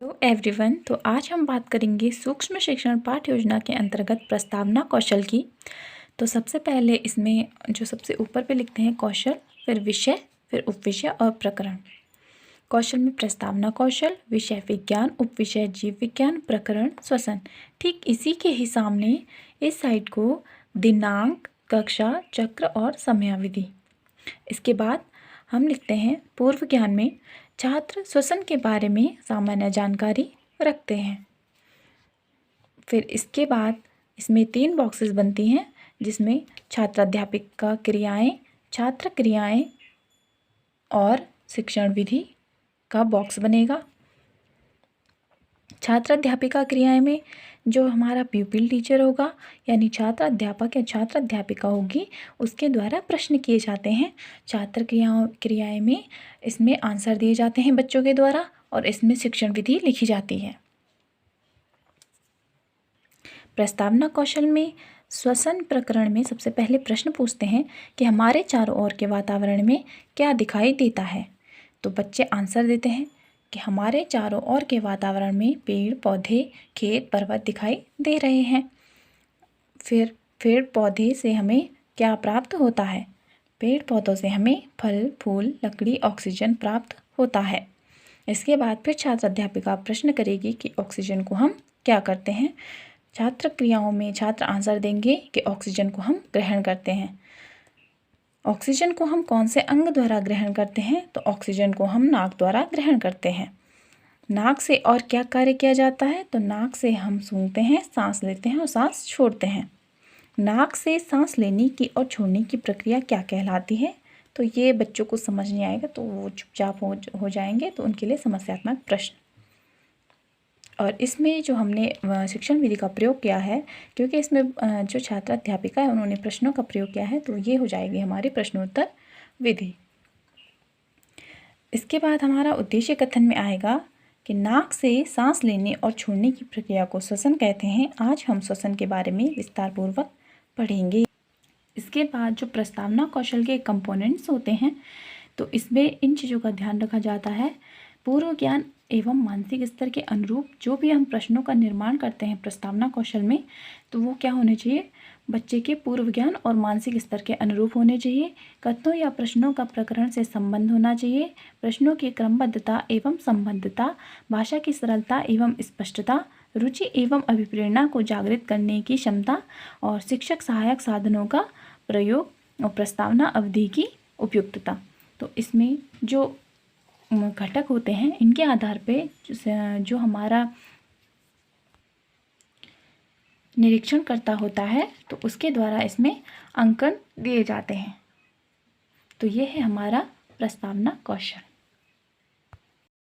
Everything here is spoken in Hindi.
Hello everyone. तो आज हम बात करेंगे सूक्ष्म शिक्षण पाठ्य योजना के अंतर्गत प्रस्तावना कौशल की। तो सबसे पहले इसमें जो सबसे ऊपर पे लिखते हैं कौशल, फिर विषय, फिर उपविषय और प्रकरण। कौशल में प्रस्तावना कौशल, विषय विज्ञान, उपविषय जीव विज्ञान, प्रकरण श्वसन। ठीक इसी के ही सामने इस साइड को दिनांक, कक्षा, चक्र और समयावधि। इसके बाद हम लिखते हैं पूर्व ज्ञान में छात्र श्वसन के बारे में सामान्य जानकारी रखते हैं। फिर इसके बाद इसमें 3 बॉक्सेस बनती हैं जिसमें छात्र अध्यापिका क्रियाएं, छात्र क्रियाएं और शिक्षण विधि का बॉक्स बनेगा। छात्र अध्यापिका क्रियाएं में जो हमारा प्यूपिल टीचर होगा यानी छात्र अध्यापक या छात्र अध्यापिका होगी उसके द्वारा प्रश्न किए जाते हैं। छात्र क्रियाएं में इसमें आंसर दिए जाते हैं बच्चों के द्वारा और इसमें शिक्षण विधि लिखी जाती है। प्रस्तावना कौशल में श्वसन प्रकरण में सबसे पहले प्रश्न पूछते हैं कि हमारे चारों ओर के वातावरण में क्या दिखाई देता है। तो बच्चे आंसर देते हैं कि हमारे चारों ओर के वातावरण में पेड़ पौधे, खेत, पर्वत दिखाई दे रहे हैं। फिर पेड़ पौधे से हमें क्या प्राप्त होता है? पेड़ पौधों से हमें फल, फूल, लकड़ी, ऑक्सीजन प्राप्त होता है। इसके बाद फिर छात्र अध्यापिका प्रश्न करेगी कि ऑक्सीजन को हम क्या करते हैं। छात्र क्रियाओं में छात्र आंसर देंगे कि ऑक्सीजन को हम ग्रहण करते हैं। ऑक्सीजन को हम कौन से अंग द्वारा ग्रहण करते हैं? तो ऑक्सीजन को हम नाक द्वारा ग्रहण करते हैं। नाक से और क्या कार्य किया जाता है? तो नाक से हम सूंघते हैं, सांस लेते हैं और सांस छोड़ते हैं। नाक से सांस लेने की और छोड़ने की प्रक्रिया क्या कहलाती है? तो ये बच्चों को समझ नहीं आएगा तो वो चुपचाप हो जाएंगे, तो उनके लिए समस्यात्मक प्रश्न। और इसमें जो हमने शिक्षण विधि का प्रयोग किया है, क्योंकि इसमें जो छात्र अध्यापिका है उन्होंने प्रश्नों का प्रयोग किया है, तो ये हो जाएगी हमारी प्रश्नोत्तर विधि। इसके बाद हमारा उद्देश्य कथन में आएगा कि नाक से सांस लेने और छोड़ने की प्रक्रिया को श्वसन कहते हैं। आज हम श्वसन के बारे में विस्तार पूर्वक पढ़ेंगे। इसके बाद जो प्रस्तावना कौशल के कंपोनेंट्स होते हैं तो इसमें इन चीज़ों का ध्यान रखा जाता है। पूर्व ज्ञान एवं मानसिक स्तर के अनुरूप जो भी हम प्रश्नों का निर्माण करते हैं प्रस्तावना कौशल में, तो वो क्या होने चाहिए? बच्चे के पूर्व ज्ञान और मानसिक स्तर के अनुरूप होने चाहिए। कथनों या प्रश्नों का प्रकरण से संबंध होना चाहिए। प्रश्नों की क्रमबद्धता एवं संबद्धता, भाषा की सरलता एवं स्पष्टता, रुचि एवं अभिप्रेरणा को जागृत करने की क्षमता और शिक्षक सहायक साधनों का प्रयोग और प्रस्तावना अवधि की उपयुक्तता। तो इसमें जो घटक होते हैं इनके आधार पे जो हमारा निरीक्षण करता होता है तो उसके द्वारा इसमें अंकन दिए जाते हैं। तो ये है हमारा प्रस्तावना कौशल।